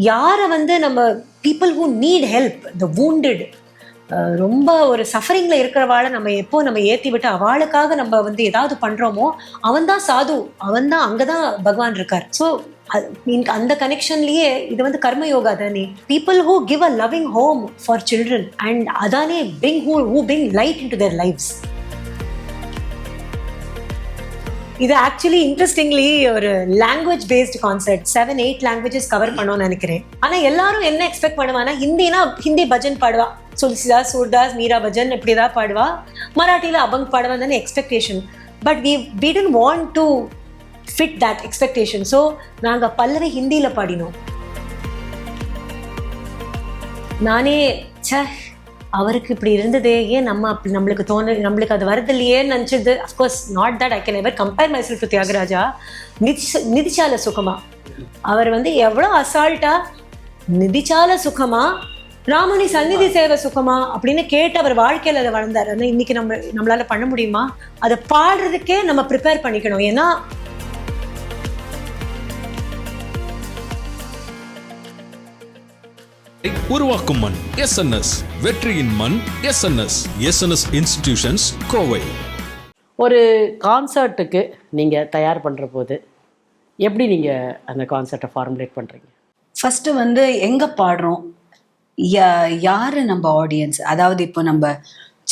யாரை வந்து நம்ம people who need help, the wounded, ரொம்ப ஒரு சஃபரிங்கில் இருக்கிறவாளை நம்ம ஏற்றி விட்டு அவளுக்காக நம்ம வந்து ஏதாவது பண்ணுறோமோ அவன் தான் சாது, அவன் தான் அங்கே தான் பகவான் இருக்கார். ஸோ அந்த கனெக்ஷன்லேயே இது வந்து கர்ம யோகா தானே. People who give a loving home for children and அதானே who bring light into their lives. இது ஆக்சுவலி இன்ட்ரெஸ்டிங்லி ஒரு language based concept. 7-8 languages cover பண்ணோம்னு நினைக்கிறேன். ஆனால் எல்லாரும் என்ன எக்ஸ்பெக்ட் பண்ணுவானா, ஹிந்தினா ஹிந்தி பஜன் பாடுவா, துளசிதாஸ், சூர்தாஸ், மீரா பஜன் இப்படி தான் பாடுவா, மராட்டியில் அபங் பாடுவா தானே expectation. But we didn't want to fit that expectation. So நாங்கள் பல்லவி ஹிந்தியில் பாடினோம். நானே அவருக்கு இப்படி இருந்ததே, ஏன் நம்மளுக்கு அது வருது இல்லையே நினச்சது. Of course not that I can ever compare myself to Tyagaraja. நிதிச்சால சுகமா அவர் வந்து எவ்வளோ அசால்ட்டா நிதிச்சால சுகமா ராமணி சந்நிதி சேவை சுகமா அப்படின்னு கேட்டு அவர் வாழ்க்கையில் அதை வளர்ந்தார். ஆனால் இன்னைக்கு நம்மளால பண்ண முடியுமா? அதை பாடுறதுக்கே நம்ம ப்ரிப்பேர் பண்ணிக்கணும். ஏன்னா உருவாக்கும் மண் SNS, வெற்றியின் மண் SNS இன்ஸ்டிடியூஷன்ஸ் கோவை. ஒரு கான்சர்ட்டுக்கு நீங்கள் தயார் பண்ணுற போது எப்படி நீங்கள் அந்த கான்சர்ட்டை ஃபார்முலேட் பண்ணுறீங்க? ஃபஸ்ட்டு வந்து எங்கே பாடுறோம், யார் நம்ம ஆடியன்ஸ். அதாவது இப்போ நம்ம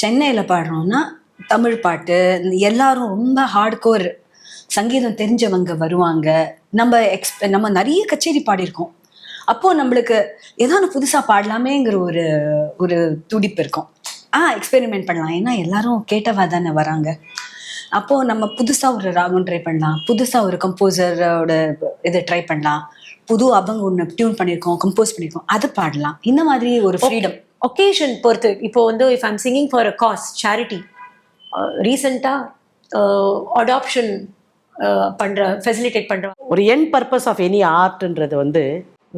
சென்னையில் பாடுறோம்னா தமிழ் பாட்டு, எல்லாரும் ரொம்ப ஹார்ட்கோர் சங்கீதம் தெரிஞ்சவங்க வருவாங்க. நம்ம நிறைய கச்சேரி பாடியிருக்கோம். அப்போது நம்மளுக்கு ஏதாவது புதுசாக பாடலாமேங்கிற ஒரு துடிப்பு இருக்கும். எக்ஸ்பெரிமெண்ட் பண்ணலாம், ஏன்னா எல்லாரும் கேட்டவா தானே வராங்க. அப்போது நம்ம புதுசாக ஒரு ராகம் ட்ரை பண்ணலாம், புதுசாக ஒரு கம்போசரோட இதை ட்ரை பண்ணலாம், புது அபங்க ஒன்று டியூன் பண்ணியிருக்கோம், கம்போஸ் பண்ணியிருக்கோம், அதை பாடலாம். இந்த மாதிரி ஒரு ஃப்ரீடம் ஒகேஷன் பொறுத்து. இப்போ வந்து if I'm singing for a cos, charity, ரீசெண்டாக அடாப்ஷன் ஃபெசிலிட்டேட் பண்ணுற ஒரு எண்ட் பர்பஸ் ஆஃப் எனி ஆர்ட்ன்றது வந்து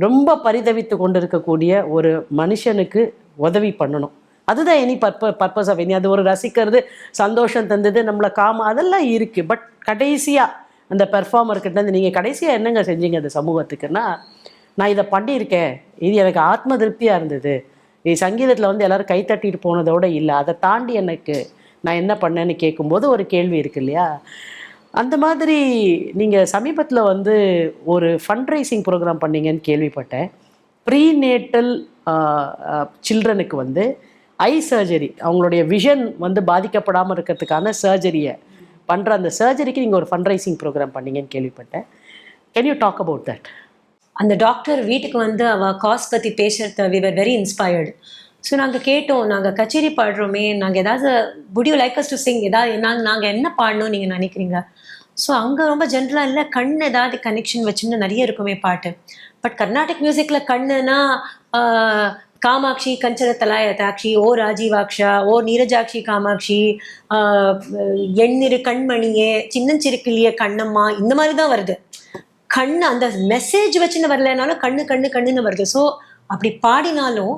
ரொம்ப பரிதவித்து கொண்டு இருக்கக்கூடிய ஒரு மனுஷனுக்கு உதவி பண்ணணும். அதுதான் எனி பர்பஸ் ஆஃப் எனி. அது ஒரு ரசிக்கிறது, சந்தோஷம் தந்தது, நம்மளை அதெல்லாம் இருக்குது. பட் கடைசியாக அந்த பெர்ஃபார்மர்கிட்ட நீங்கள் கடைசியாக என்னங்க செஞ்சீங்க அந்த சமூகத்துக்குன்னா, நான் இதை பண்ணியிருக்கேன், இது எனக்கு ஆத்ம திருப்தியாக இருந்தது, இது சங்கீதத்தில் வந்து எல்லோரும் கைத்தட்டிட்டு போனதோடு இல்லை, அதை தாண்டி நான் என்ன பண்ணேன்னு கேட்கும்போது ஒரு கேள்வி இருக்கு இல்லையா? அந்த மாதிரி நீங்கள் சமீபத்தில் வந்து ஒரு ஃபண்ட்ரைசிங் ப்ரோக்ராம் பண்ணீங்கன்னு கேள்விப்பட்டேன். ப்ரீநேட்டல் சில்ட்ரனுக்கு வந்து ஐ சர்ஜரி, அவங்களுடைய விஷன் வந்து பாதிக்கப்படாமல் இருக்கிறதுக்கான சர்ஜரியை பண்ணுற அந்த சர்ஜரிக்கு நீங்கள் ஒரு ஃபண்ட்ரைசிங் ப்ரோக்ராம் பண்ணீங்கன்னு கேள்விப்பட்டேன். Can you talk about that? அந்த டாக்டர் வீட்டுக்கு வந்து அவள் காஸ் பற்றி பேசுகிறத we were very inspired. So நாங்கள் கேட்டோம், நாங்கள் கச்சேரி பாடுறோமே, நாங்கள் ஏதாவது would you like us to sing, ஏதாவது நாங்கள் என்ன பாடணும் நீங்கள் நினைக்கிறீங்க? ஸோ அங்கே ரொம்ப ஜென்ரலாக இல்லை, கண் ஏதாவது கனெக்ஷன் வச்சுன்னு நிறைய இருக்குமே பாட்டு. பட் கர்நாடிக் மியூசிக்கில் கண்ணுனா காமாட்சி கஞ்சர தலாயதாட்சி, ஓ ராஜீவாக்ஷா, ஓ நீரஜாட்சி காமாட்சி, எண்ணிரு கண்மணியே, சின்னஞ்சிறுக்கிளிய கண்ணம்மா, இந்த மாதிரி தான் வருது. கண் அந்த மெசேஜ் வச்சுன்னு வரலனாலும் கண்ணுன்னு வருது. ஸோ அப்படி பாடினாலும்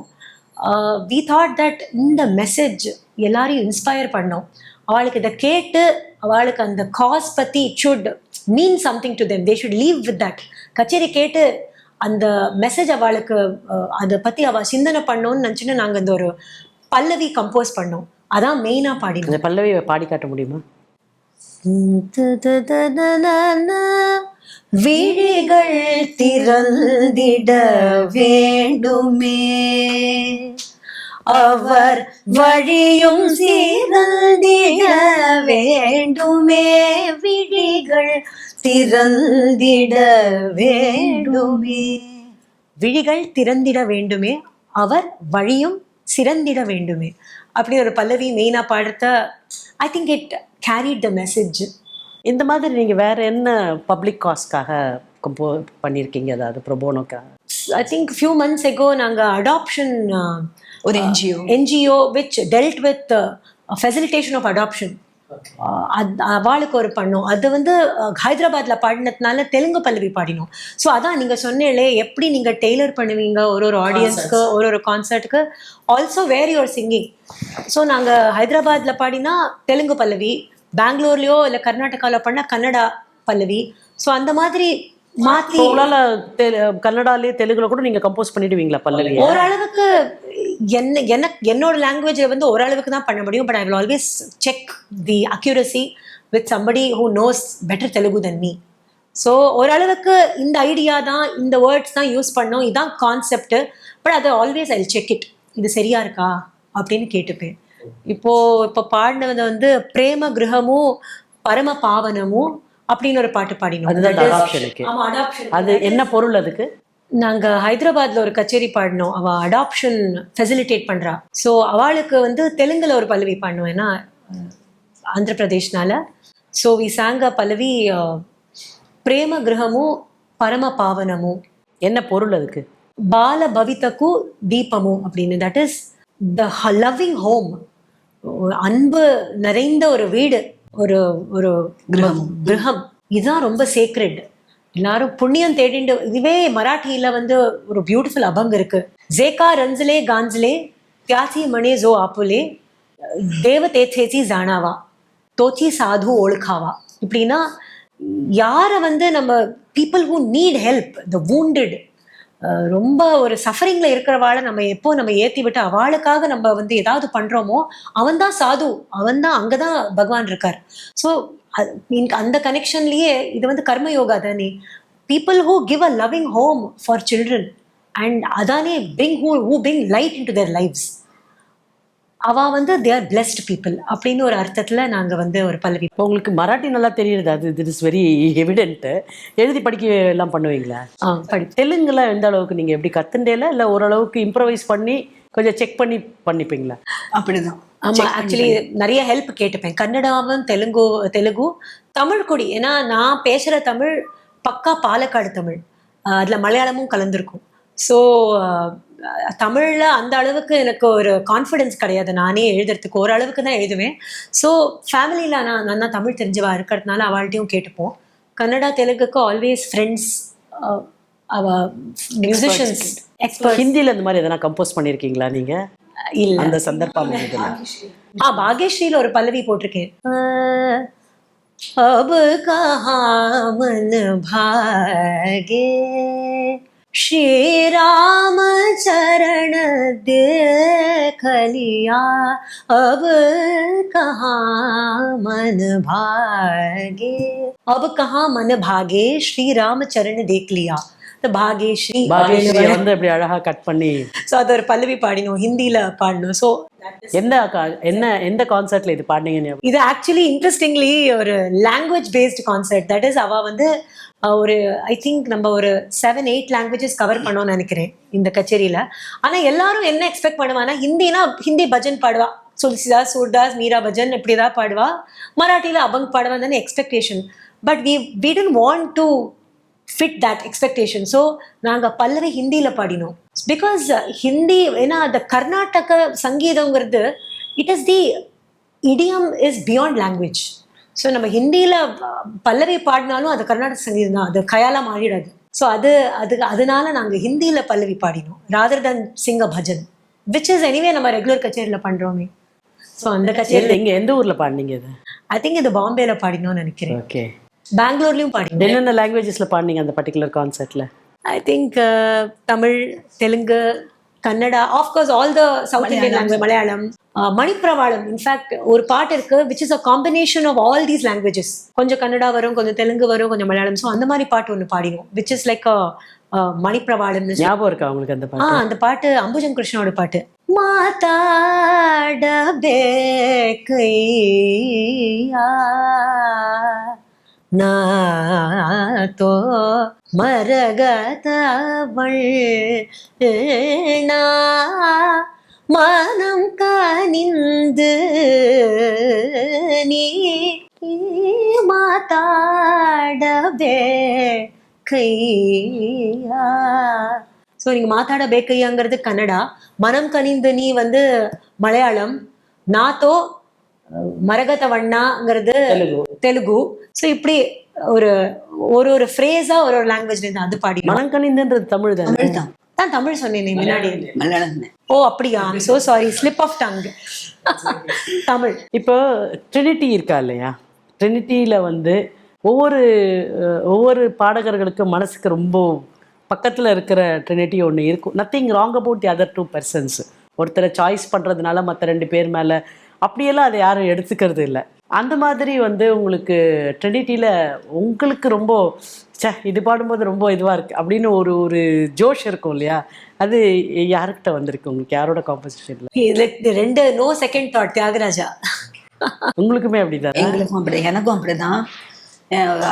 we thought that இந்த மெசேஜ் எல்லாரையும் இன்ஸ்பயர் பண்ணோம். அவளுக்கு இதை கேட்டு அவளுக்கு அந்த காஸ் பற்றி it should mean something to them, they should leave with that. கச்சேரி கேட்டு அந்த மெசேஜ் அவளுக்கு அதை பற்றி அவள் சிந்தனை பண்ணோன்னு நினச்சின்னு நாங்கள் இந்த ஒரு பல்லவி கம்போஸ் பண்ணோம். அதான் மெயினாக பாடினோம். அந்த பல்லவியை பாடி காட்ட முடியுமா? விழிகள் திறந்திட வேண்டுமே, அவர் வழியும் சிறந்திட வேண்டுமே, விழிகள் திறந்திட வேண்டுமே, விழிகள் திறந்திட வேண்டுமே, அவர் வழியும் சிறந்திட வேண்டுமே. அப்படி ஒரு பல்லவி மெயினாக பாடுறத I think it carried the message. இந்த மாதிரி நீங்கள் வேறு என்ன பப்ளிக் காஸ்க்காக பண்ணியிருக்கீங்க, அதாவது ப்ரோபோனோக்காக? I think few months ago நாங்கள் அடாப்ஷன் ஒரு NGO which dealt with facilitation of adoption, அவளுக்கு ஒரு பண்ணோம். அது வந்து ஹைதராபாத்தில் பாடினதுனால தெலுங்கு பல்லவி பாடினோம். ஸோ அதான் நீங்கள் சொன்னீங்களே, எப்படி நீங்கள் டெய்லர் பண்ணுவீங்க ஒரு ஆடியன்ஸ்க்கு, ஒரு கான்சர்ட்டுக்கு, also where your singing. So நாங்கள் ஹைதராபாத்தில் பாடினா தெலுங்கு பல்லவி, பெங்களூர்லேயோ இல்லை கர்நாடகாவில் பண்ணால் கன்னடா பல்லவி. ஸோ அந்த மாதிரி மாத்தி இப்போ உங்களால கன்னடாலே தெலுங்குல கூட நீங்க கம்போஸ் பண்ணிடுவீங்களா பல்லவி? ஓரளவுக்கு என்னோட லாங்குவேஜ் வந்து ஓரளவுக்கு தான் பண்ண முடியும். But I will always check the accuracy with somebody who knows better Telugu than me. So ஓரளவுக்கு இந்த ஐடியா தான், இந்த வேர்ட்ஸ் தான் யூஸ் பண்ணோம், இதுதான் கான்செப்ட். பட் அதை ஆல்வேஸ் ஐ செக் இட், இது சரியா இருக்கா அப்படின்னு கேட்டுப்பேன். இப்போ பாடினது வந்து பிரேம கிரகமும் பரம பாவனமும் அப்படின்னு ஒரு பாட்டு பாடினோம். அதுதான் அடாப்ஷனுக்கு. ஆமா, அடாப்ஷன். அது என்ன பொருள் அதுக்கு? நாங்க ஹைதராபாத்ல ஒரு கச்சேரி பாடினோம். அவ அடாப்ஷன் ஃபெசிலிட்டேட் பண்றா. ஸோ அவளுக்கு வந்து தெலுங்குல ஒரு பல்லவி பாடணும், ஏன்னா ஆந்திர பிரதேஷ்னால. ஸோ வி சாங் அ பல்லவி பிரேம கிரகமும் பரம பாவனமும். என்ன பொருள் அதுக்கு? பால பவிதக்கு தீபமும் அப்படின்னு. That is the loving home, அன்பு நிறைந்த ஒரு வீடு, ஒரு ஒரு கிரகம். இதுதான் ரொம்ப சேக்ரெட். எல்லாரும் புண்ணியம் தேடிண்டு. இதுவே மராட்டியில வந்து ஒரு பியூட்டிஃபுல் அபங் இருக்கு. ஜேகா ரன்ஸ்லே கான்ஸ்லே தியாசி மணி ஜோ ஆப்புலே தேவ தேச்சேச்சி ஜானாவா தோச்சி சாது ஒழுக்காவா. இப்படின்னா யாரை வந்து நம்ம people who need help, the wounded, ரொம்ப ஒரு சஃபரிங்ல இருக்கிறவாளை நம்ம ஏற்றி விட்டு அவளுக்காக நம்ம வந்து ஏதாவது பண்றோமோ அவன்தான் சாது, அவன்தான் அங்கதான் பகவான் இருக்கார். ஸோ அந்த கனெக்ஷன்லயே இது வந்து கர்ம யோகா தானே. People who give a loving home for children and அதானே who bring light into their lives. அவ வந்து தே ஆர் பிளெஸ்ட் பீப்புள் அப்படின்னு ஒரு அர்த்தத்துல நாங்க வந்து ஒரு பல்லவி. இப்போ உங்களுக்கு மராட்டி நல்லா தெரியுது, அது இட் இஸ் வெரி எவிடென்ட். எழுதி படிக்க எல்லாம் பண்ணுவீங்களா? தெலுங்குல எந்த அளவுக்கு நீங்க எப்படி கத்துண்டேல, இல்ல ஓரளவுக்கு இம்ப்ரவைஸ் பண்ணி கொஞ்சம் செக் பண்ணி பண்ணிப்பீங்களா? அப்படிதான். ஆமா, ஆக்சுவலி நிறைய ஹெல்ப் கேட்டுப்பேன். கன்னடாவும் தெலுங்கு தமிழ் கூடி. ஏன்னா நான் பேசுற தமிழ் பக்கா பாலக்காடு தமிழ், அதுல மலையாளமும் கலந்துருக்கும். ஸோ தமிழ்ல அந்த அளவுக்கு எனக்கு ஒரு கான்ஃபிடென்ஸ் கிடையாது நானே எழுதுறதுக்கு. ஓரளவுக்கு தான் எழுதுவேன். ஸோ ஃபேமிலியில் நான் நல்லா தமிழ் தெரிஞ்சவா இருக்கிறதுனால அவள்கிட்டையும் கேட்டுப்போம். கன்னடா தெலுங்குக்கு ஆல்வேஸ் ஃப்ரெண்ட்ஸ், அவ மியூசிஷியன்ஸ், எக்ஸ்பர்ட். ஹிந்தியில் இந்த மாதிரி எதனா கம்போஸ் பண்ணியிருக்கீங்களா நீங்க? இல்ல, அந்த சந்தர்ப்பம் பாகேஸ்ரீல ஒரு பல்லவி போட்டிருக்கேன். अब कहाँ मन भागे श्री राम चरण देख लिया, अब कहाँ मन भागे, अब कहाँ मन भागे श्री राम चरण देख लिया. பாகேஸ்ரீ வந்து இப்படி அழகா கட் பண்ணி. ஸோ அது ஒரு பல்லவி பாடினோம், ஹிந்தியில பாடணும். ஸோ எந்த கான்சர்ட்ல இது பாடினீங்க? இது ஆக்சுவலி இன்ட்ரெஸ்டிங்லி ஒரு language based concert. That is அவ வந்து ஒரு ஐ திங்க் நம்ம ஒரு 7-8 லாங்குவேஜஸ் கவர் பண்ணோம்னு நினைக்கிறேன் இந்த கச்சேரியில. ஆனா எல்லாரும் என்ன எக்ஸ்பெக்ட் பண்ணுவானா, ஹிந்தினா ஹிந்தி பஜன் பாடுவா, துளசிதாஸ், சூர்தாஸ், மீரா பஜன் இப்படி ஏதாவது பாடுவா, மராட்டியில அபங் பாடுவா தானே expectation. But we didn't want to fit that expectation. So நாங்க பல்லவி ஹிந்தியில பாடினோம். பிகாஸ் ஹிந்தி, ஏன்னா அந்த கர்நாடக சங்கீதங்கிறது it is the idiom is beyond language. So நம்ம ஹிந்தியில பல்லவி பாடினாலும் அது கர்நாடக சங்கீதம் தான், அது கயாலா மாறிடாது. ஸோ அதனால நாங்கள் ஹிந்தியில பல்லவி பாடினோம் ராதர் தன் சிங்க பஜன், விச் இஸ் எனிவே நம்ம ரெகுலர் கச்சேரியில் பண்றோமே. ஸோ அந்த கச்சேரி எங்க எந்த ஊர்ல பாடினீங்க இது? ஐ திங்க் இது பாம்பேல பாடினோம்னு நினைக்கிறேன். ஓகே. பெங்களூர்லயும் பாடினோம். என்னென்ன லாங்குவேஜஸ்ல பாடினீங்க அந்த பர்டிகுலர் கான்சர்ட்ல? I think Tamil, Telugu, Kannada, of course all the south Indian language, Malayalam, Manipravalam. In fact ஒரு பாட்டு இருக்கு which is a combination of all these languages. கொஞ்சம் கன்னடா வரும், கொஞ்சம் தெலுங்கு வரும், கொஞ்சம் மலையாளம். ஸோ அந்த மாதிரி பாட்டு ஒன்று பாடினோம் விச் இஸ் லைக் மணிப்பிரவாளம். ஞாபகம் இருக்கா உங்களுக்கு அந்த பாட்டு? அந்த பாட்டு அம்புஜம் கிருஷ்ணனோட பாட்டு. மாதாடபே கையா நாதோ மரகதவள் மனம் கனிந்து நீ மாதாடபே கையா. ஸோ நீங்கள் மாத்தாட பேக்கையாங்கிறது கன்னடா, மனம் கனிந்து நீ வந்து மலையாளம், நாத்தோ மரகத வண்ணாங்கிறது தெலுங்கு. ஸோ இப்படி ஒரு ஃப்ரேஸா ஒரு லாங்குவேஜ்ல இருந்து அது பாடி. மனம் கனிந்துன்றது தமிழ் தான். தான் தமிழ் சொன்னேனே முன்னாடி. மலையாளம். ஓ அப்படியா, so sorry, slip of tongue. Tamil. இப்போ ட்ரினிட்டி இருக்கா இல்லையா, ட்ரினிட்டியில வந்து ஒவ்வொரு பாடகர்களுக்கும் மனசுக்கு ரொம்ப பக்கத்தில் இருக்கிற ட்ரினிட்டி ஒன்று இருக்கும். Nothing wrong about the other 2 persons. ஒருத்தரை சாய்ஸ் பண்ணுறதுனால மற்ற 2 பேர் மேலே அப்படியெல்லாம் அதை யாரும் எடுத்துக்கிறது இல்லை. அந்த மாதிரி வந்து உங்களுக்கு ட்ரினிட்டியில் உங்களுக்கு ரொம்ப இது பாடும்போது ரொம்ப இதுவாக இருக்குது அப்படின்னு ஒரு ஜோஷ் இருக்கும் இல்லையா? அது யாருக்கிட்ட வந்திருக்கு உங்களுக்கு? யாரோட காம்போசிஷனில்? இது 2 நோ செகண்ட் தாட் தியாகராஜா. உங்களுக்குமே அப்படிதான்? எங்களுக்கும் அப்படி, எனக்கும் அப்படிதான்.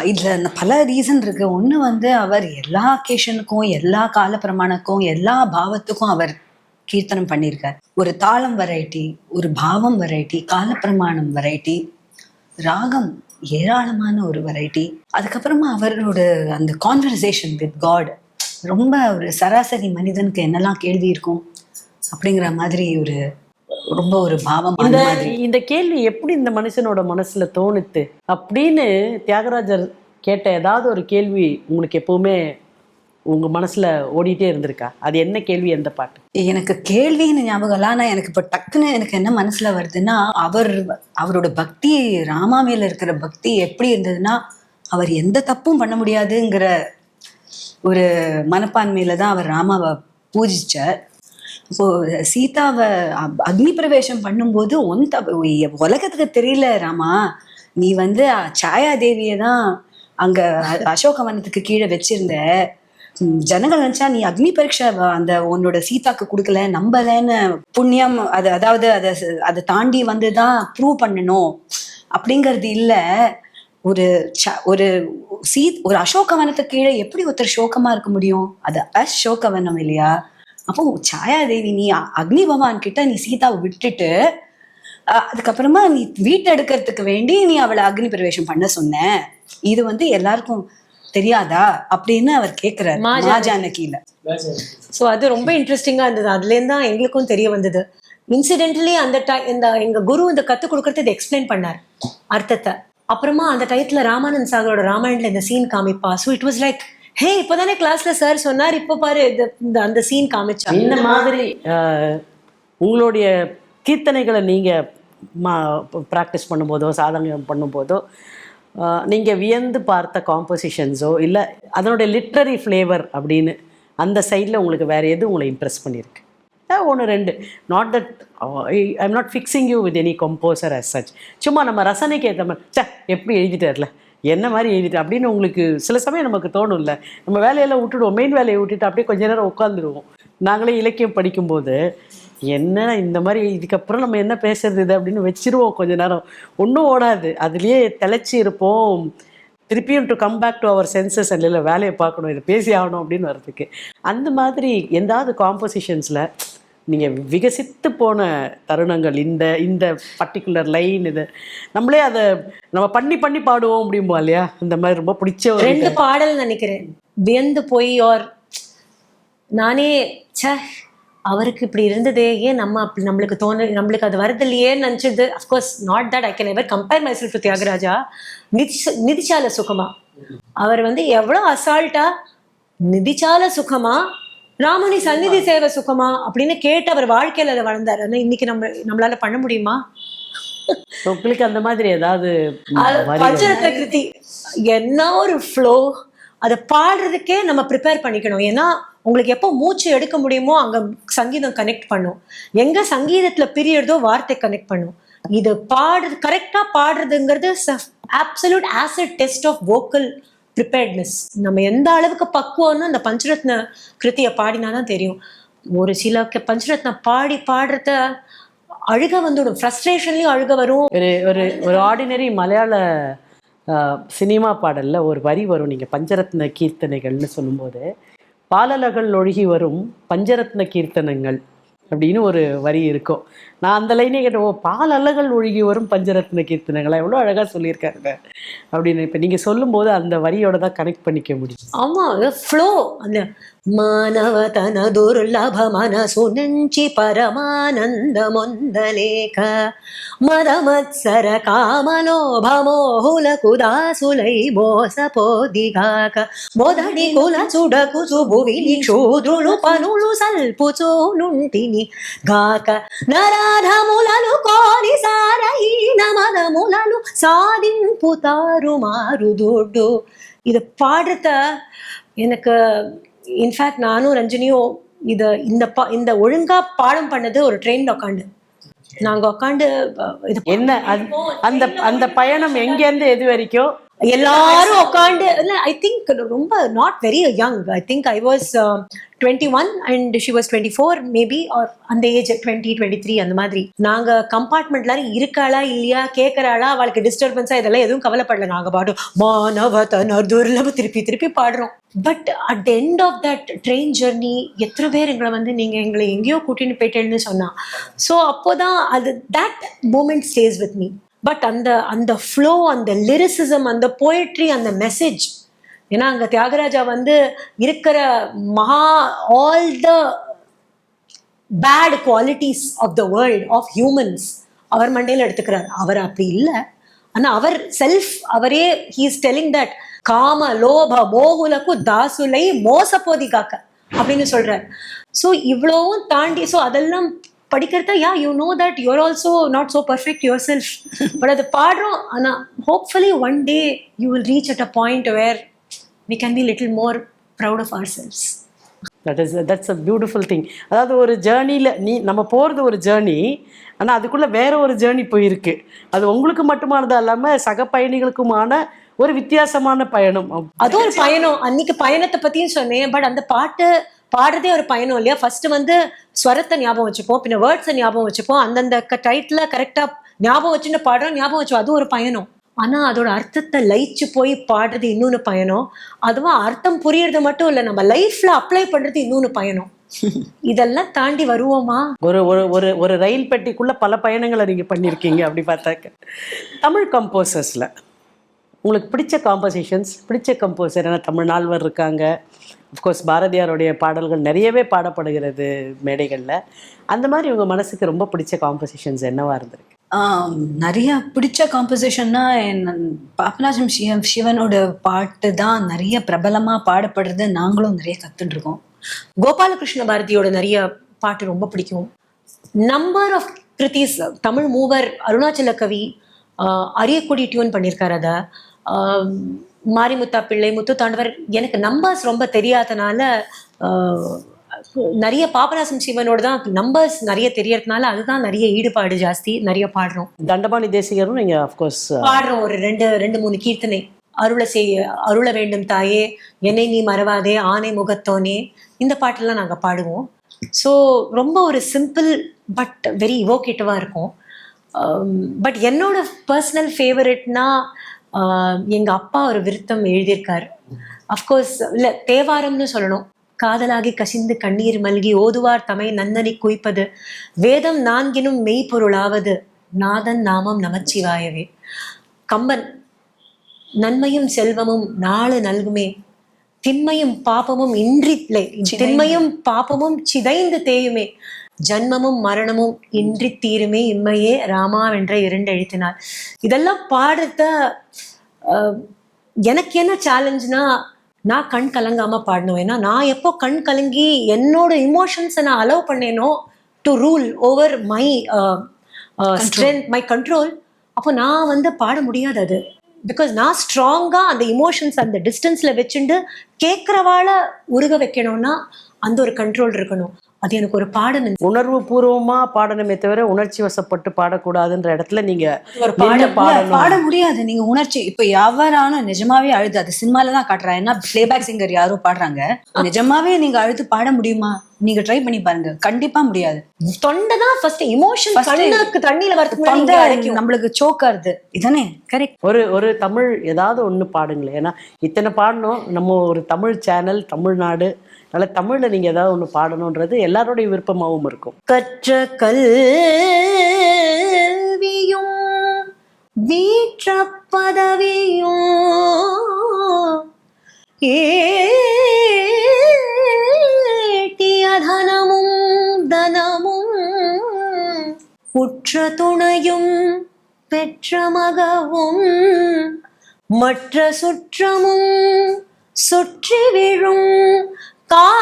இதுல பல ரீசன் இருக்கு. ஒண்ணு வந்து அவர் எல்லா அக்கேஷனுக்கும், எல்லா கால பிரமாணக்கும், எல்லா பாவத்துக்கும் அவர் கீர்த்தனம் பண்ணியிருக்கார். ஒரு தாளம் வெரைட்டி, ஒரு பாவம் வெரைட்டி, கால பிரமாணம் வெரைட்டி, ராகம் ஏராளமான ஒரு வெரைட்டி. அதுக்கப்புறமா அவரோட அந்த கான்வர்சேஷன் வித் காட், ரொம்ப ஒரு சராசரி மனிதனுக்கு என்னெல்லாம் கேள்வி இருக்கும் அப்படிங்கிற மாதிரி ரொம்ப ஒரு பாவம். இந்த கேள்வி எப்படி இந்த மனுஷனோட மனசுல தோணுத்து அப்படின்னு தியாகராஜர் கேட்ட ஏதாவது ஒரு கேள்வி உங்களுக்கு எப்பவுமே உங்க மனசுல ஓடிட்டே இருந்திருக்கா? அது என்ன கேள்வி, எந்த பாட்டு? எனக்கு கேள்வின்னு ஞாபகம் இல்லை. ஆனா எனக்கு இப்ப டக்குன்னு எனக்கு என்ன மனசுல வருதுன்னா, அவரோட பக்தி, ராமா மேல இருக்கிற பக்தி எப்படி இருந்ததுன்னா, அவர் எந்த தப்பும் பண்ண முடியாதுங்கிற ஒரு மனப்பான்மையில தான் அவர் ராமாவை பூஜிச்சார். இப்போ சீதாவை அக்னி பிரவேசம் பண்ணும்போது உலகத்துக்கு தெரியல ராமா, நீ வந்து சாயா தேவியை தான் அங்க அசோகவனத்துக்கு கீழே வச்சிருந்த, ஜனங்கள் நினைச்சா நீ அக்னி பரீட்சை அந்த உன்னோட சீதாக்கு கொடுக்கல, நம்பலன்னு புண்ணியம் அதாவது அதை தாண்டி வந்துதான் ப்ரூவ் பண்ணணும் அப்படிங்கிறது இல்ல. ஒரு அசோகவனத்துக்கு கீழே எப்படி ஒருத்தர் சோகமா இருக்க முடியும்? அது அசோகவனம் இல்லையா? அப்போ சாயாதேவி, நீ அக்னி பகவான் கிட்ட நீ சீதாவை விட்டுட்டு அதுக்கப்புறமா நீ வீட்டை எடுக்கிறதுக்கு வேண்டி நீ அவளை அக்னி பிரவேசம் பண்ண சொன்ன, இது வந்து எல்லாருக்கும் தெரியாதா அப்படின்னு அவர் கேட்கிறார் மாஜானகில. ஸோ அது ரொம்ப இன்ட்ரெஸ்டிங்கா இருந்தது. அதுலேருந்து தான் எங்களுக்கும் தெரிய வந்தது. இன்சிடென்ட்லி அந்த எங்க குரு இந்த கற்றுக் கொடுக்கறது இதை எக்ஸ்பிளைன் பண்ணார் அர்த்தத்தை. அப்புறமா அந்த டயத்துல ராமானந்த் சாகரோட ராமாயணத்துல இந்த சீன் காமிப்பா. So it was like, hey இப்போதானே கிளாஸ்ல சார் சொன்னார், இப்போ பாரு அந்த சீன் காமிச்சா. இந்த மாதிரி உங்களுடைய கீர்த்தனைகளை நீங்க ப்ராக்டிஸ் பண்ணும்போதோ சாதகம் பண்ணும்போதோ நீங்கள் வியந்து பார்த்த காம்போசிஷன்ஸோ இல்லை அதனுடைய லிட்ரரி ஃப்ளேவர் அப்படின்னு அந்த சைடில் உங்களுக்கு வேறு எது உங்களை இம்ப்ரெஸ் பண்ணியிருக்கு? 1-2, not that I am not fixing you with any composer as such. சும்மா நம்ம ரசனைக்கு ஏற்ற மாதிரி எப்படி எழுதிட்டார்ல, என்ன மாதிரி எழுதிட்டு அப்படின்னு உங்களுக்கு சில சமயம் நமக்கு தோணும் இல்லை? நம்ம வேலையெல்லாம் விட்டுடுவோம், மெயின் வேலையை விட்டுட்டு அப்படியே கொஞ்ச நேரம் உட்காந்துருவோம். நாங்களே இலக்கியம் படிக்கும்போது என்ன இந்த மாதிரி இதுக்கப்புறம் நம்ம என்ன பேசுறது இது அப்படின்னு வச்சிருவோம், கொஞ்ச நேரம் ஒன்றும் ஓடாது, அதுலேயே தெளிச்சு இருப்போம். திருப்பியும் to come back to our senses, இல்லை வேலையை பார்க்கணும், இதை பேசி ஆகணும் அப்படின்னு வர்றதுக்கு. அந்த மாதிரி எந்தாவது காம்போசிஷன்ஸில் நீங்கள் விகசித்து போன தருணங்கள், இந்த பர்டிகுலர் லைன், இது நம்மளே அதை நம்ம பண்ணி பாடுவோம் அப்படிம்போம் இல்லையா? இந்த மாதிரி ரொம்ப பிடிச்ச 2 பாடல் நினைக்கிறேன். வியந்து போய் நானே அவருக்கு இப்படி இருந்ததே, ஏன் நம்மளுக்கு அது வருது இல்லையே நினச்சது. Of course not that I can ever compare myself to Tyagaraja. நிதிச்சால சுகமா அவர் வந்து எவ்வளோ அசால்ட்டா நிதிச்சால சுகமா, ராமணி சந்நிதி சேவை சுகமா அப்படின்னு கேட்டு அவர் வாழ்க்கையில அதை வளர்ந்தார். ஆனால் இன்னைக்கு நம்மளால பண்ண முடியுமா? உங்களுக்கு அந்த மாதிரி ஏதாவது? பஞ்சரத்ன கிருதி என்ன ஒரு ஃப்ளோ, அதை பாடுறதுக்கே நம்ம ப்ரிப்பேர் பண்ணிக்கணும். ஏன்னா உங்களுக்கு எப்போ மூச்சு எடுக்க முடியுமோ அங்கே சங்கீதம் கனெக்ட் பண்ணும். எங்கே சங்கீதத்தில் பிரியறதோ வார்த்தை கனெக்ட் பண்ணும். இது கரெக்டாக பாடுறதுங்கிறது absolute acid test of vocal preparedness. நம்ம எந்த அளவுக்கு பக்குவம்னு அந்த பஞ்சரத்ன கிருத்தியை பாடினா தான் தெரியும். ஒரு சில பஞ்சரத்ன பாடுறத அழுக வந்துடும், ஃப்ரஸ்ட்ரேஷன்லேயும் அழுக வரும். ஒரு ஆர்டினரி மலையாள சினிமா பாடலில் ஒரு வரி வரும், நீங்கள் பஞ்சரத்ன கீர்த்தனைகள்னு சொல்லும்போது, பாலலகள் ஒழுகி வரும் பஞ்சரத்ன கீர்த்தனங்கள் அப்படின்னு ஒரு வரி இருக்கும். நான் அந்த லைனே கேட்டேன், பாலலகள் ஒழுகி வரும் பஞ்சரத்ன கீர்த்தனங்களா, எவ்வளோ அழகாக சொல்லியிருக்காங்க அப்படின்னு. இப்போ நீங்கள் சொல்லும்போது அந்த வரியோட தான் கனெக்ட் பண்ணிக்க முடியும். ஆமாம், ஃப்ளோ, அந்த మానవతన దుర్లభ మనసు నుంచి పరమానందమొందలేక మదమత్సర కామలోభమోహులకు దాసులై మోసపోదిగాక మొదటి కుల చుడకు సుభువిని క్షూద్రులు పనులు సల్పుచోనుంటిని గాక నరాధములను కోరి సారహీన మదములను సాధింపుతారు మారుదుడ్డు. இது பாடுறத எனக்கு இன்ஃபேக்ட் நானும் ரஞ்சினியும் இதை இந்த ஒழுங்கா பாடம் பண்ணது ஒரு ட்ரெயின்ல உட்காந்து நாங்க உட்காந்து என்ன அந்த அந்த பயணம் எங்கேருந்து எது வரைக்கும்? எல்லாரும் உட்காந்து ஐ திங்க் ரொம்ப not very young. I think I was 21 and she was 24 maybe R அந்த ஏஜ் 20-23 அந்த மாதிரி. நாங்க கம்பார்ட்மெண்ட்ல இருக்காளா இல்லையா கேட்கறாளா அவளுக்கு டிஸ்டர்பன்ஸா இதெல்லாம் எதுவும் கவலைப்படல. நாங்க பாடும் மானவதன துர்லப திருப்பி திருப்பி பாடுறோம். But at the end of that train journey எத்தனை பேர் எங்களை வந்து நீங்க எங்களை எங்கேயோ கூட்டின்னு போயிட்டேன்னு சொன்னா. ஸோ அப்போதான் அது that moment stays with me. But அந்த ஃப்ளோ, அந்த லிரிசிசம், அந்த போயட்ரி, அந்த மெசேஜ். ஏன்னா அங்க தியாகராஜா வந்து இருக்கிற all the bad qualities of the world of humans அவர் மண்டையில எடுத்துக்கிறார். அவர் அப்படி இல்லை. ஆனா அவர் செல்ஃப் அவரே ஹீ இஸ் டெல்லிங் தட் காம லோப மோகுலக்கு தாசுலை மோசப்போதி காக்க அப்படின்னு சொல்றார். ஸோ இவ்வளவும் தாண்டி ஸோ அதெல்லாம் படிக்கிறத you know that you are also not so perfect yourself. But அது பாடுறோம். ஆனால் hopefully one day you will reach at a point where we can be little more proud of ourselves. that's a beautiful thing. அதாவது ஒரு ஜேர்னியில் நம்ம போகிறது ஒரு journey, ஆனால் அதுக்குள்ளே வேற ஒரு ஜேர்னி போயிருக்கு. அது உங்களுக்கு மட்டுமானதா இல்லாமல் சக பயணிகளுக்குமான ஒரு வித்தியாசமான பயணம். அது ஒரு பயணம். அன்னைக்கு பயணத்தை பற்றியும் சொன்னேன். பட் அந்த பாட்டு பாடுறதே ஒரு பயணம் இல்லையா? ஃபர்ஸ்ட் வந்து ஸ்வரத்தை ஞாபகம் வச்சுப்போம், பின்ன வேர்ட்ஸை ஞாபகம் வச்சுப்போம், அந்தந்த டைட்டில் கரெக்டாக ஞாபகம் வச்சுன்னு பாடுறோம், ஞாபகம் வச்சோம். அது ஒரு பயணம். ஆனா அதோட அர்த்தத்தை லயிச்சு போய் பாடுறது இன்னொன்னு பயணம். அதுவும் அர்த்தம் புரியறது மட்டும் இல்லை, நம்ம லைஃப்ல அப்ளை பண்றது இன்னொன்னு பயணம். இதெல்லாம் தாண்டி வருவோமா? ஒரு ஒரு ஒரு ரயில் பெட்டிக்குள்ள பல பயணங்களை நீங்க பண்ணியிருக்கீங்க. அப்படி பார்த்தாக்க தமிழ் கம்போசர்ஸ்ல உங்களுக்கு பிடிச்ச காம்போசிஷன்ஸ், பிடிச்ச கம்போசர்? ஏன்னா தமிழ் நால்வர் இருக்காங்க, அஃப்கோர்ஸ் பாரதியாருடைய பாடல்கள் நிறையவே பாடப்படுகிறது மேடைகளில். அந்த மாதிரி உங்கள் மனசுக்கு ரொம்ப பிடிச்ச காம்போசிஷன்ஸ் என்னவா இருந்திருக்கு? நிறைய பிடிச்ச காம்போசிஷன்னா பாபநாசம் சிவனோட பாட்டு தான் நிறைய பிரபலமாக பாடப்படுறது. நாங்களும் நிறைய கற்றுட்டு இருக்கோம். கோபாலகிருஷ்ண பாரதியோட நிறைய பாட்டு ரொம்ப பிடிக்கும். நம்பர் ஆஃப் கிருத்திஸ், தமிழ் மூவர், அருணாச்சல கவி, அரியக்குடி டியூன் பண்ணியிருக்காரு. அதை மாரிமுத்தா பிள்ளை, முத்து தாண்டவர். எனக்கு நம்பர்ஸ் ரொம்ப தெரியாதனால நிறைய பாபநாசம் சிவனோட தான் நம்பர்ஸ் நிறைய தெரியறதுனால அதுதான் நிறைய ஈடுபாடு ஜாஸ்தி, நிறைய பாடுறோம். தண்டபாணி தேசிகரும் நீங்கள் அஃப்கோர்ஸ் பாடுறோம். ஒரு 2-3 கீர்த்தனை. அருள வேண்டும் தாயே, என்னை நீ மறவாதே, ஆனை முகத்தோனே, இந்த பாட்டெல்லாம் நாங்கள் பாடுவோம். ஸோ ரொம்ப ஒரு சிம்பிள் பட் வெரி இவோகேட்டிவாக இருக்கும். பட் என்னோட பர்சனல் ஃபேவரட்னா எங்கள் அப்பா ஒரு விருத்தம் எழுதியிருக்கார். அஃப்கோர்ஸ் இல்லை, தேவாரம்னு சொல்லணும். காதலாகி கசிந்து கண்ணீர் மல்கி ஓதுவார் தமை நந்தனி குய்ப்பது வேதம் நான்கினும் மெய்ப்பொருளாவது நாதன் நாமம் நமச்சிவாயவே. கம்பன் நன்மையும் செல்வமும் நாளு நல்குமே, திண்மையும் பாப்பமும் திண்மையும் பாப்பமும் சிதைந்து தேயுமே, ஜன்மமும் மரணமும் இன்றி தீருமே இம்மையே ராமாவென்ற 2 எழுத்தினார். இதெல்லாம் பாடுறத எனக்கு என்ன சேலஞ்சுனா, நான் கண் கலங்காம பாடணும். ஏன்னா நான் எப்போ கண் கலங்கி என்னோட இமோஷன்ஸை நான் அலோவ் பண்ணேனோ to rule over my strength, my control, அப்போ நான் வந்து பாட முடியாது. அது பிகாஸ் நான் ஸ்ட்ராங்கா அந்த இமோஷன்ஸ் அந்த டிஸ்டன்ஸ்ல வச்சுட்டு கேட்குறவாளை உருக வைக்கணும்னா அந்த ஒரு கண்ட்ரோல் இருக்கணும். அது எனக்கு ஒரு பாடம். உணர்வு பூர்வமா பாடணுமே தவிர உணர்ச்சி வசப்பட்டு பாடக்கூடாதுன்ற இடத்துல நீங்க பாட முடியாது. நீங்க உணர்ச்சி இப்ப யாவரானும் நிஜமாவே அழுது, அது சினிமால தான் காட்டுறா. ஏன்னா பிளேபேக் சிங்கர் யாரோ பாடுறாங்க, நிஜமாவே நீங்க அழுது பாட முடியுமா? நீங்க ட்ரை பண்ணி பாருங்க, கண்டிப்பா முடியாது. தொண்டை தான் ஃபர்ஸ்ட் இமோஷன், கண்ணுக்கு தண்ணியில வரதுக்கு நம்மளுக்கு சோக்காருது. இதானே கரெக்ட். ஒரு தமிழ் ஏதாவது ஒண்ணு பாடுங்களேன். ஏன்னா இத்தனை பாடணும், நம்ம ஒரு தமிழ் சேனல், தமிழ்நாடு, அதனால தமிழ்ல நீங்க ஏதாவது ஒண்ணு பாடணும்ன்றது எல்லாரோடைய விருப்பமாகவும் இருக்கும். கற்ற கல்வியும் வீற்ற பதவியும் உற்ற துணையும் பெற்ற மகவும் மற்ற சுற்றமும் சுற்றி விழும் காலம்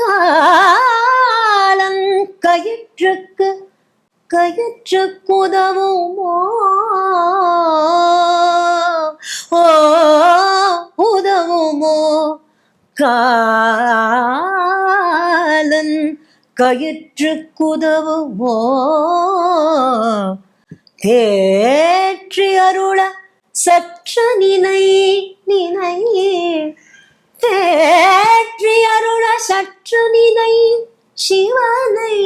காலம் கயிற்றுக்கு உதவுமோ உதவுமோ காலன் கயிற்றுக்குதவுமோ தேற்றி அருள சற்று நினை தேற்றி அருள சற்று நினை சிவனை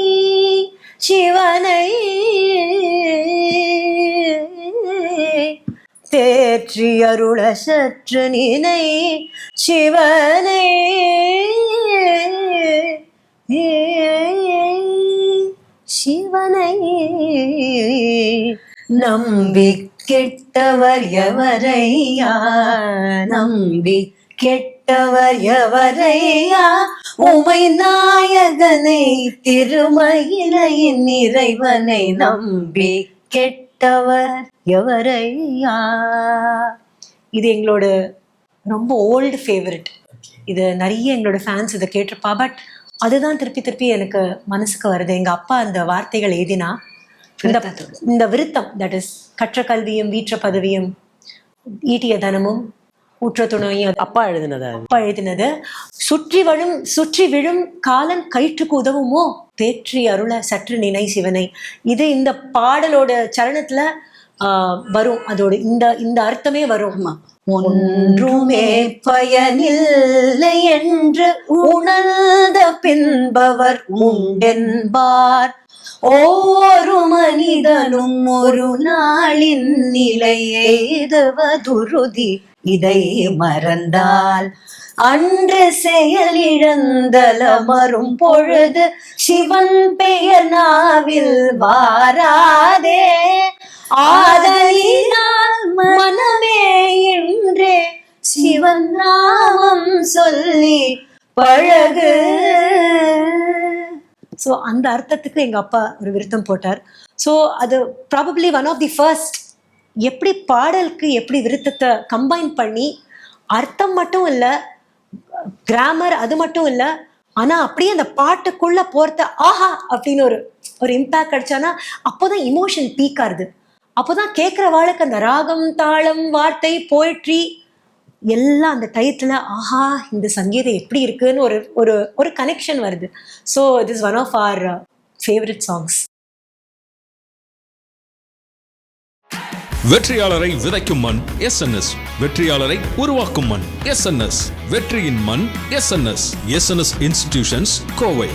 தேற்றி அருள சற்று நினை சிவனை நம்பி கெட்டவர் எவரையா நம்பி கெட்டவர் எவரையா உமை நாயகனை திருமயிலையின் இறைவனை நம்பி கெட்டவர் எவரையா. இது எங்களோட ரொம்ப ஓல்டு ஃபேவரட். இது நிறைய எங்களோட ஃபேன்ஸ் இதை கேட்டிருப்பா. பட் அதுதான் திருப்பி எனக்கு மனசுக்கு வருது. எங்க அப்பா அந்த வார்த்தைகள் எழுதினா இந்த விருத்தம், தட் இஸ் கற்ற கல்வியும் வீற்ற பதவியும் ஈட்டிய தனமும் ஊற்ற துணையும் அப்பா எழுதினது. சுற்றி விழும் காலன் கயிற்றுக்கு உதவுமோ தேற்றி அருள சற்று நினை சிவனை. இது இந்த பாடலோட சரணத்துல வரும். அதோட இந்த அர்த்தமே வரும். ஒன்றுமே பயனில்லை என்று உணர்ந்த பின்பவர் உண்டென்பார். ஓரு மனிதனும் ஒரு நாளின் நிலை எய்துவதுருதி. இதை மறந்தால் அன்று செயலிழந்தலமரும் பொழுது சிவன் பெயர் நாவில் வாராதே. ஆதலினால் மனமே இன்றே சிவன் நாமம் சொல்லி பழகு. ஸோ அந்த அர்த்தத்துக்கு எங்க அப்பா ஒரு விருத்தம் போட்டார். ஸோ அது probably one of the first. எப்படி பாடலுக்கு எப்படி விருத்தத்தை கம்பைன் பண்ணி அர்த்தம் மட்டும் இல்லை, கிராமர் அது மட்டும் இல்லை, ஆனா அப்படியே அந்த பாட்டுக்குள்ள போறத ஆஹா அப்படின்னு ஒரு இம்பேக்ட் கிடைச்சானா அப்போதான் இமோஷன் பீக் ஆகுது. அப்போதான் கேட்குற வாழ்க்கை அந்த ராகம் தாளம் வார்த்தை போய்ட்ரி எல்லாம் அந்த டயத்துல ஆஹா இந்த சங்கீதம் எப்படி இருக்குன்னு ஒரு கனெக்ஷன் வருது. So it is one of our favourite songs. வெற்றியாளரை விதைக்கும் மண் SNS, வெற்றியாளரை உருவாக்கும் மண் SNS, வெற்றியின் மண் SNS, SNS இன்ஸ்டிடியூஷன்ஸ் கோவை.